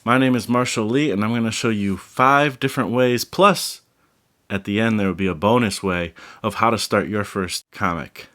My name is Marshall Lee, and I'm going to show you 5 different ways, plus at the end there will be a bonus way of how to start your first comic.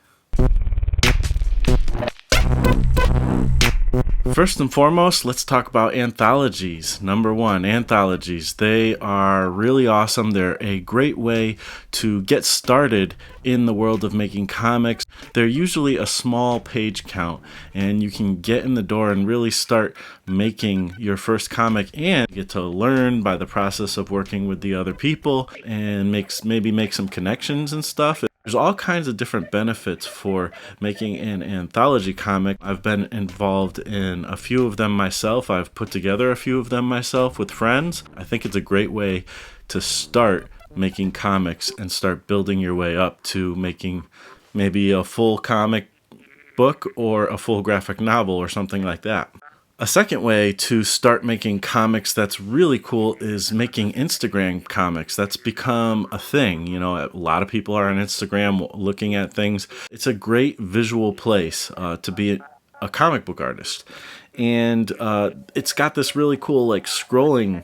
First and foremost, let's talk about anthologies. Number 1, anthologies. They are really awesome. They're a great way to get started in the world of making comics. They're usually a small page count, and you can get in the door and really start making your first comic and get to learn by the process of working with the other people and maybe make some connections and stuff. There's all kinds of different benefits for making an anthology comic. I've been involved in a few of them myself. I've put together a few of them myself with friends. I think it's a great way to start making comics and start building your way up to making maybe a full comic book or a full graphic novel or something like that. A second way to start making comics that's really cool is making Instagram comics. That's become a thing. You know, a lot of people are on Instagram looking at things. It's a great visual place to be a comic book artist. And it's got this really cool like scrolling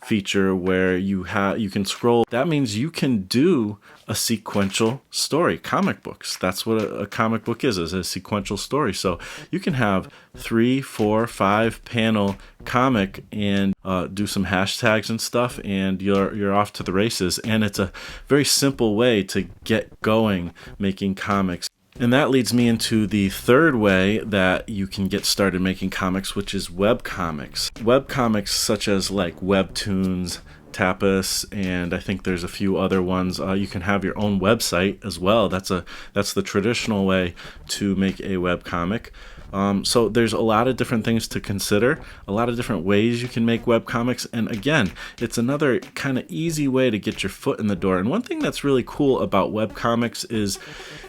feature where you can scroll. That means you can do a sequential story. Comic books, that's what a comic book is a sequential story. So you can have 3, 4, 5 panel comic and do some hashtags and stuff, and you're off to the races. And it's a very simple way to get going making comics. And that leads me into the third way that you can get started making comics, which is web comics. Web comics such as like Webtoons, Tapas, and I think there's a few other ones. You can have your own website as well. That's the traditional way to make a web comic. So there's a lot of different things to consider, a lot of different ways you can make web comics. And again, it's another kind of easy way to get your foot in the door. And one thing that's really cool about web comics is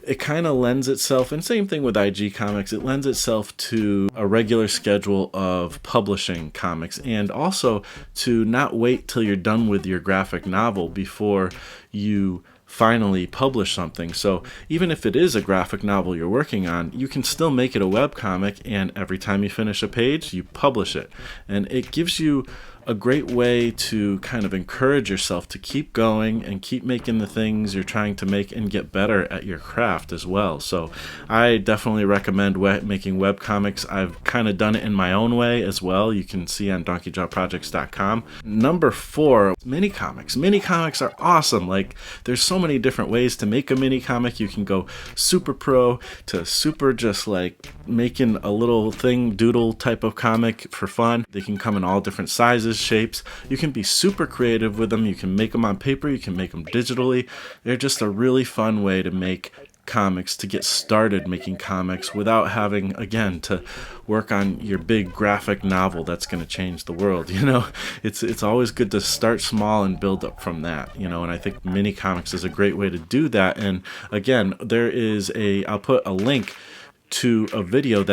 it kind of lends itself, and same thing with IG comics, it lends itself to a regular schedule of publishing comics, and also to not wait till you're done with your graphic novel before you finally publish something. So even if it is a graphic novel you're working on, you can still make it a webcomic, and every time you finish a page, you publish it. And it gives you a great way to kind of encourage yourself to keep going and keep making the things you're trying to make and get better at your craft as well. So I definitely recommend making webcomics. I've kind of done it in my own way as well. You can see on donkeyjawprojects.com. Number 4, mini comics. Mini comics are awesome. Like, there's so many different ways to make a mini comic. You can go super pro to super just like making a little thing, doodle type of comic for fun. They can come in all different sizes, shapes. You can be super creative with them. You can make them on paper. You can make them digitally. They're just a really fun way to make comics, to get started making comics without having, again, to work on your big graphic novel that's going to change the world. You know, it's always good to start small and build up from that, you know, and I think mini comics is a great way to do that. And again, I'll put a link to a video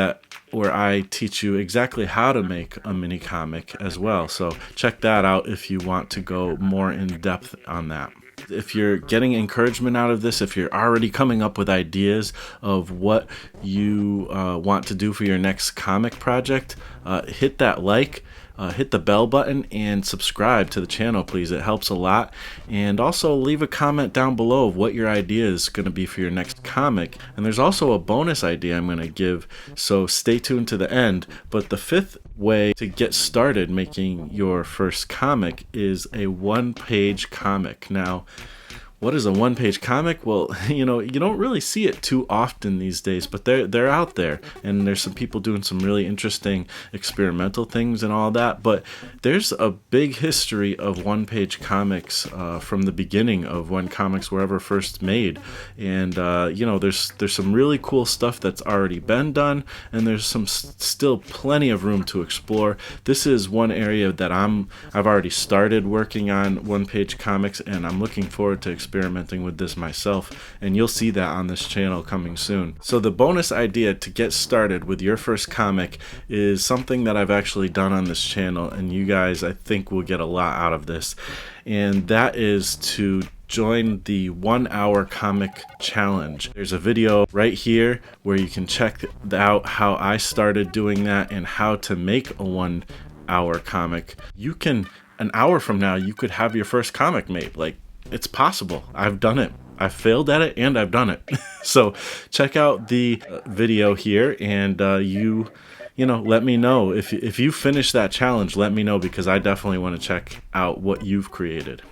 where I teach you exactly how to make a mini comic as well. So check that out if you want to go more in depth on that. If you're getting encouragement out of this, if you're already coming up with ideas of what you want to do for your next comic project, hit that like, hit the bell button, and subscribe to the channel, please. It helps a lot. And also leave a comment down below of what your idea is going to be for your next comic. And there's also a bonus idea I'm going to give, so stay tuned to the end. But the 5th way to get started making your first comic is a one-page comic. Now, what is a one-page comic? Well, you know, you don't really see it too often these days, but they're out there, and there's some people doing some really interesting experimental things and all that. But there's a big history of one-page comics from the beginning of when comics were ever first made, and you know, there's some really cool stuff that's already been done, and there's some still plenty of room to explore. This is one area that I've already started working on one-page comics, and I'm looking forward to experimenting with this myself, and you'll see that on this channel coming soon. So the bonus idea to get started with your first comic is something that I've actually done on this channel, and you guys, I think, will get a lot out of this, and that is to join the 1-hour comic challenge. There's a video right here where you can check out how I started doing that and how to make a hour comic, an hour from now, you could have your first comic made. Like, it's possible. I've done it. I've failed at it and I've done it. So check out the video here, and let me know if you finish that challenge. Let me know, because I definitely want to check out what you've created.